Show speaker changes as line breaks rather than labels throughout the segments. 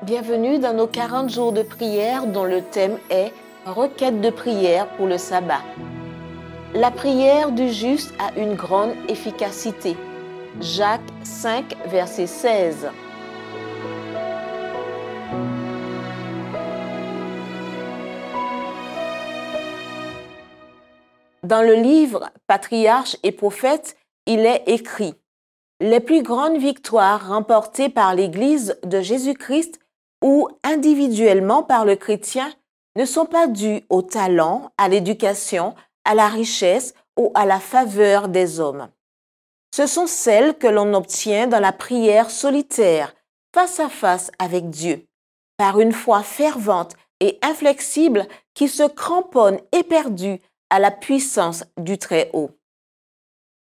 Bienvenue dans nos 40 jours de prière dont le thème est « Requête de prière pour le sabbat ». La prière du juste a une grande efficacité. Jacques 5, verset 16. Dans le livre « Patriarches et prophètes », il est écrit « Les plus grandes victoires remportées par l'Église de Jésus-Christ ou individuellement par le chrétien ne sont pas dues au talent, à l'éducation, à la richesse ou à la faveur des hommes. Ce sont celles que l'on obtient dans la prière solitaire, face à face avec Dieu, par une foi fervente et inflexible qui se cramponne éperdue à la puissance du Très-Haut.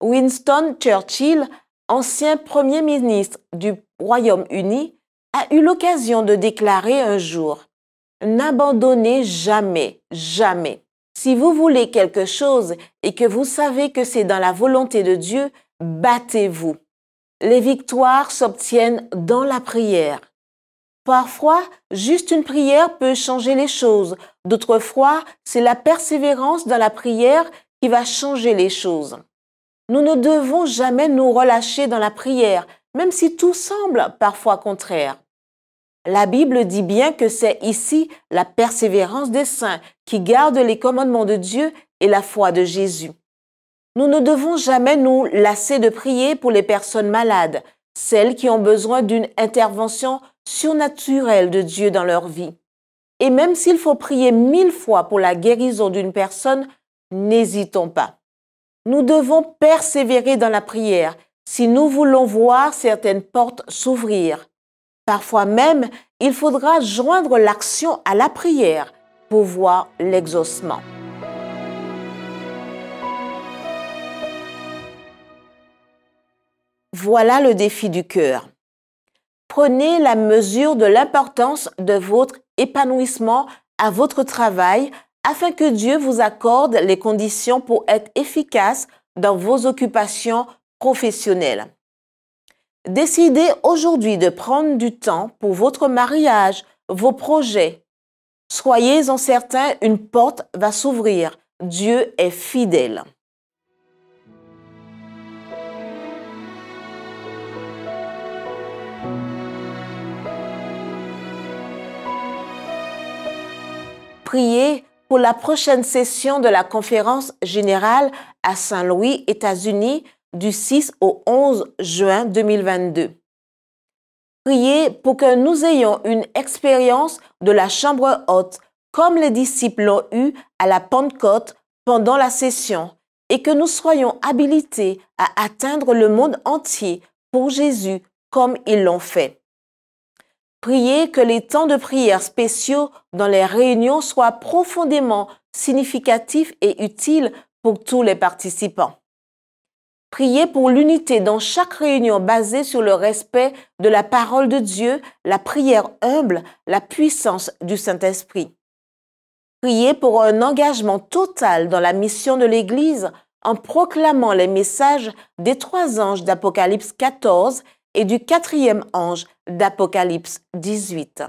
Winston Churchill, ancien Premier ministre du Royaume-Uni, a eu l'occasion de déclarer un jour « N'abandonnez jamais, jamais. Si vous voulez quelque chose et que vous savez que c'est dans la volonté de Dieu, battez-vous. Les victoires s'obtiennent dans la prière. » Parfois, juste une prière peut changer les choses. D'autres fois, c'est la persévérance dans la prière qui va changer les choses. Nous ne devons jamais nous relâcher dans la prière, même si tout semble parfois contraire. La Bible dit bien que c'est ici la persévérance des saints qui gardent les commandements de Dieu et la foi de Jésus. Nous ne devons jamais nous lasser de prier pour les personnes malades, celles qui ont besoin d'une intervention surnaturelle de Dieu dans leur vie. Et même s'il faut prier 1000 fois pour la guérison d'une personne, n'hésitons pas. Nous devons persévérer dans la prière si nous voulons voir certaines portes s'ouvrir. Parfois même, il faudra joindre l'action à la prière pour voir l'exaucement. Voilà le défi du cœur. Prenez la mesure de l'importance de votre épanouissement à votre travail afin que Dieu vous accorde les conditions pour être efficace dans vos occupations professionnelles. Décidez aujourd'hui de prendre du temps pour votre mariage, vos projets. Soyez-en certains, une porte va s'ouvrir. Dieu est fidèle. Priez pour la prochaine session de la conférence générale à Saint-Louis, États-Unis, du 6 au 11 juin 2022. Priez pour que nous ayons une expérience de la chambre haute, comme les disciples l'ont eu à la Pentecôte pendant la session, et que nous soyons habilités à atteindre le monde entier pour Jésus comme ils l'ont fait. Priez que les temps de prière spéciaux dans les réunions soient profondément significatifs et utiles pour tous les participants. Priez pour l'unité dans chaque réunion basée sur le respect de la parole de Dieu, la prière humble, la puissance du Saint-Esprit. Priez pour un engagement total dans la mission de l'Église en proclamant les messages des 3 anges d'Apocalypse 14 et du 4e ange d'Apocalypse 18.